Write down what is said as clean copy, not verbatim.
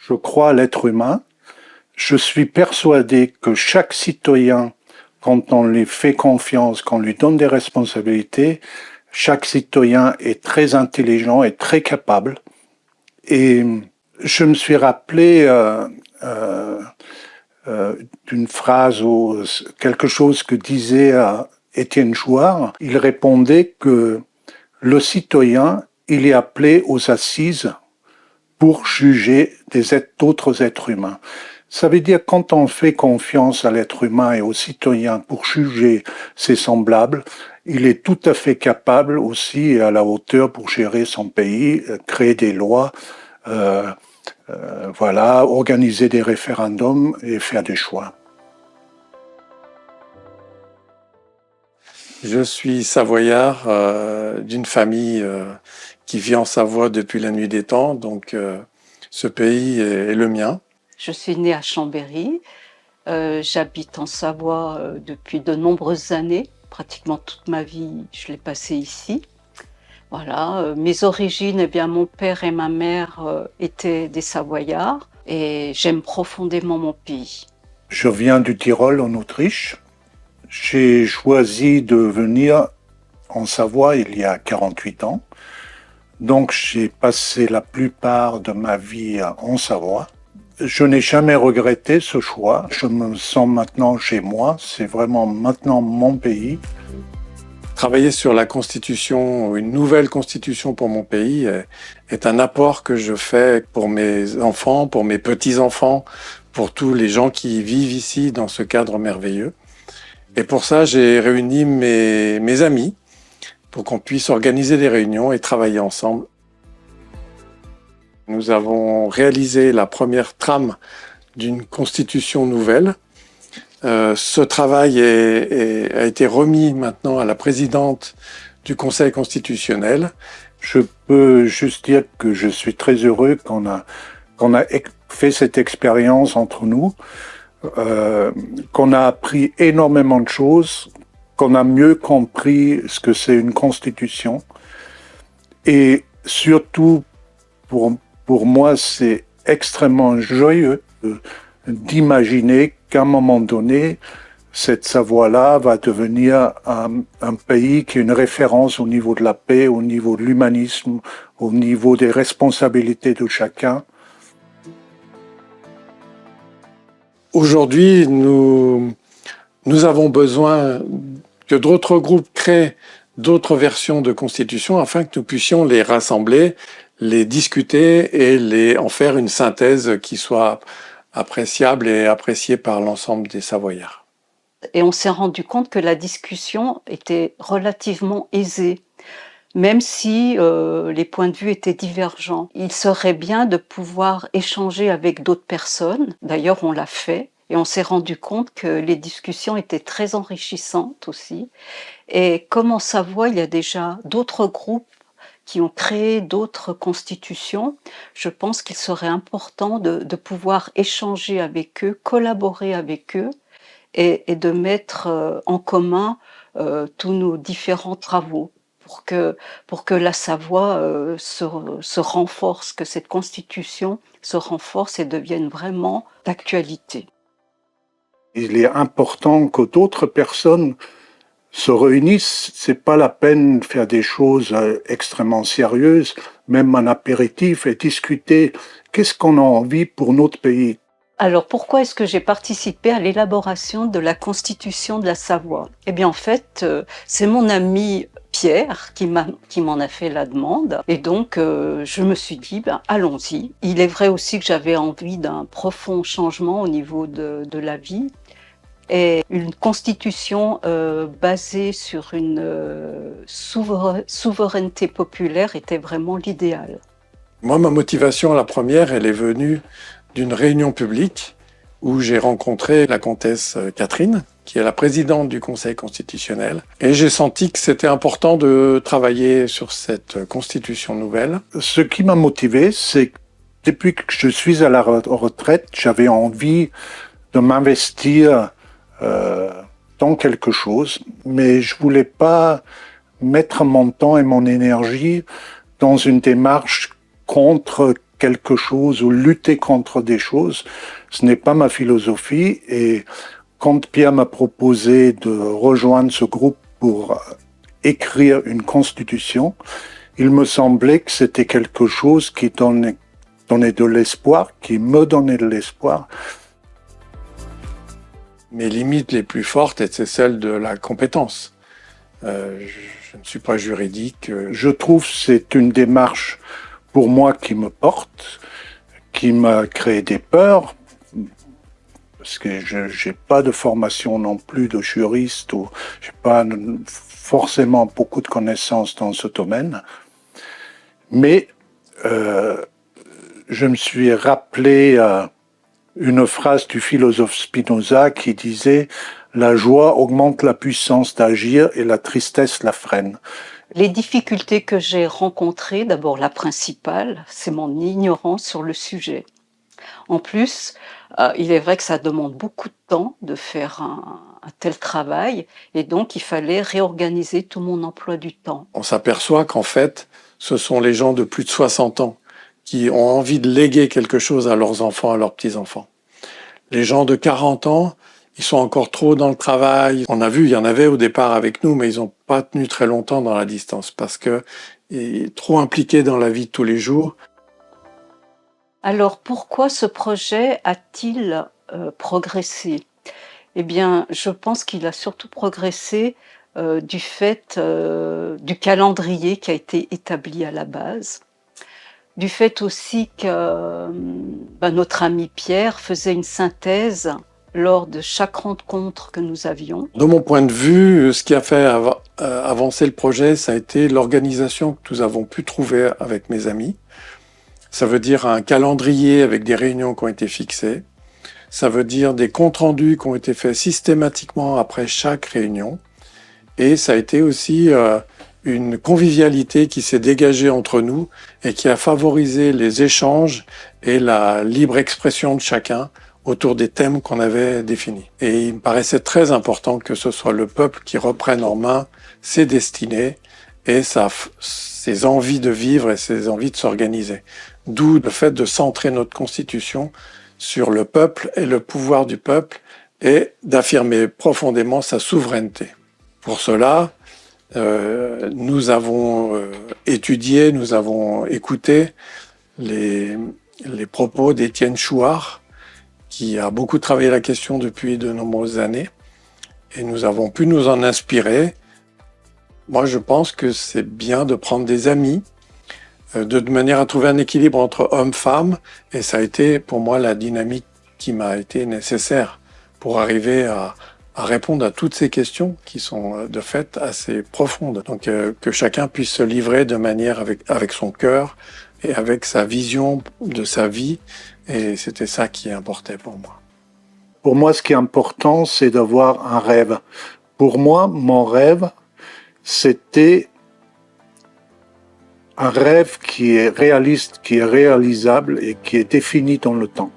Je crois à l'être humain. Je suis persuadé que chaque citoyen, quand on lui fait confiance, qu'on lui donne des responsabilités, chaque citoyen est très intelligent et très capable. Et je me suis rappelé d'une phrase ou quelque chose que disait Étienne Chouard. Il répondait que le citoyen, il est appelé aux assises pour juger d'autres êtres humains. Ça veut dire quand on fait confiance à l'être humain et au citoyen pour juger ses semblables, il est tout à fait capable aussi et à la hauteur pour gérer son pays, créer des lois, organiser des référendums et faire des choix. Je suis savoyard d'une famille qui vit en Savoie depuis la nuit des temps, donc ce pays est le mien. Je suis née à Chambéry, j'habite en Savoie depuis de nombreuses années, pratiquement toute ma vie je l'ai passée ici. Voilà, mes origines, mon père et ma mère étaient des Savoyards et j'aime profondément mon pays. Je viens du Tyrol en Autriche. J'ai choisi de venir en Savoie il y a 48 ans. Donc j'ai passé la plupart de ma vie en Savoie. Je n'ai jamais regretté ce choix. Je me sens maintenant chez moi. C'est vraiment maintenant mon pays. Travailler sur la constitution, une nouvelle constitution pour mon pays, est un apport que je fais pour mes enfants, pour mes petits-enfants, pour tous les gens qui vivent ici dans ce cadre merveilleux. Et pour ça, j'ai réuni mes amis pour qu'on puisse organiser des réunions et travailler ensemble. Nous avons réalisé la première trame d'une constitution nouvelle. Ce travail a été remis maintenant à la présidente du Conseil constitutionnel. Je peux juste dire que je suis très heureux qu'on a fait cette expérience entre nous, qu'on a appris énormément de choses, qu'on a mieux compris ce que c'est une constitution. Et surtout, pour moi, c'est extrêmement joyeux d'imaginer qu'à un moment donné, cette Savoie-là va devenir un pays qui est une référence au niveau de la paix, au niveau de l'humanisme, au niveau des responsabilités de chacun. Aujourd'hui, nous avons besoin que d'autres groupes créent d'autres versions de constitution afin que nous puissions les rassembler, les discuter et en faire une synthèse qui soit appréciable et appréciée par l'ensemble des Savoyards. Et on s'est rendu compte que la discussion était relativement aisée, même si les points de vue étaient divergents. Il serait bien de pouvoir échanger avec d'autres personnes. D'ailleurs, on l'a fait. Et on s'est rendu compte que les discussions étaient très enrichissantes aussi. Et comme en Savoie, il y a déjà d'autres groupes qui ont créé d'autres constitutions, je pense qu'il serait important de pouvoir échanger avec eux, collaborer avec eux et de mettre en commun tous nos différents travaux pour que la Savoie se renforce, que cette constitution se renforce et devienne vraiment d'actualité. Il est important que d'autres personnes se réunissent. C'est pas la peine de faire des choses extrêmement sérieuses, même un apéritif et discuter qu'est-ce qu'on a envie pour notre pays. Alors pourquoi est-ce que j'ai participé à l'élaboration de la Constitution de la Savoie ? Eh bien en fait, c'est mon ami Pierre qui m'en a fait la demande. Et donc je me suis dit, allons-y. Il est vrai aussi que j'avais envie d'un profond changement au niveau de la vie. Et une constitution basée sur une souveraineté populaire était vraiment l'idéal. Moi, ma motivation, la première, elle est venue d'une réunion publique où j'ai rencontré la comtesse Catherine, qui est la présidente du Conseil constitutionnel. Et j'ai senti que c'était important de travailler sur cette constitution nouvelle. Ce qui m'a motivé, c'est que depuis que je suis à la retraite, j'avais envie de m'investir dans quelque chose, mais je voulais pas mettre mon temps et mon énergie dans une démarche contre quelque chose ou lutter contre des choses. Ce n'est pas ma philosophie. Et quand Pierre m'a proposé de rejoindre ce groupe pour écrire une constitution, il me semblait que c'était quelque chose qui donnait de l'espoir, qui me donnait de l'espoir. Mes limites les plus fortes, c'est celle de la compétence. Je ne suis pas juridique. Je trouve que c'est une démarche pour moi qui me porte, qui m'a créé des peurs, parce que je n'ai pas de formation non plus de juriste, ou je n'ai pas forcément beaucoup de connaissances dans ce domaine. Mais je me suis rappelé une phrase du philosophe Spinoza qui disait « La joie augmente la puissance d'agir et la tristesse la freine ». Les difficultés que j'ai rencontrées, d'abord la principale, c'est mon ignorance sur le sujet. En plus, il est vrai que ça demande beaucoup de temps de faire un tel travail, et donc il fallait réorganiser tout mon emploi du temps. On s'aperçoit qu'en fait, ce sont les gens de plus de 60 ans qui ont envie de léguer quelque chose à leurs enfants, à leurs petits-enfants. Les gens de 40 ans, ils sont encore trop dans le travail. On a vu, il y en avait au départ avec nous, mais ils n'ont pas tenu très longtemps dans la distance parce que trop impliqués dans la vie de tous les jours. Alors pourquoi ce projet a-t-il progressé ? Eh bien, je pense qu'il a surtout progressé du fait du calendrier qui a été établi à la base, du fait aussi que notre ami Pierre faisait une synthèse lors de chaque rencontre que nous avions. De mon point de vue, ce qui a fait avancer le projet, ça a été l'organisation que nous avons pu trouver avec mes amis. Ça veut dire un calendrier avec des réunions qui ont été fixées. Ça veut dire des comptes rendus qui ont été faits systématiquement après chaque réunion. Et ça a été aussi une convivialité qui s'est dégagée entre nous et qui a favorisé les échanges et la libre expression de chacun autour des thèmes qu'on avait définis. Et il me paraissait très important que ce soit le peuple qui reprenne en main ses destinées et ses envies de vivre et ses envies de s'organiser. D'où le fait de centrer notre constitution sur le peuple et le pouvoir du peuple et d'affirmer profondément sa souveraineté. Pour cela, nous avons étudié, nous avons écouté les propos d'Étienne Chouard, qui a beaucoup travaillé la question depuis de nombreuses années, et nous avons pu nous en inspirer. Moi, je pense que c'est bien de prendre des amis, de manière à trouver un équilibre entre hommes-femmes, et ça a été pour moi la dynamique qui m'a été nécessaire pour arriver à répondre à toutes ces questions qui sont de fait assez profondes. Donc que chacun puisse se livrer de manière avec son cœur et avec sa vision de sa vie, et c'était ça qui importait pour moi. Pour moi, ce qui est important, c'est d'avoir un rêve. Pour moi, mon rêve, c'était un rêve qui est réaliste, qui est réalisable et qui est défini dans le temps.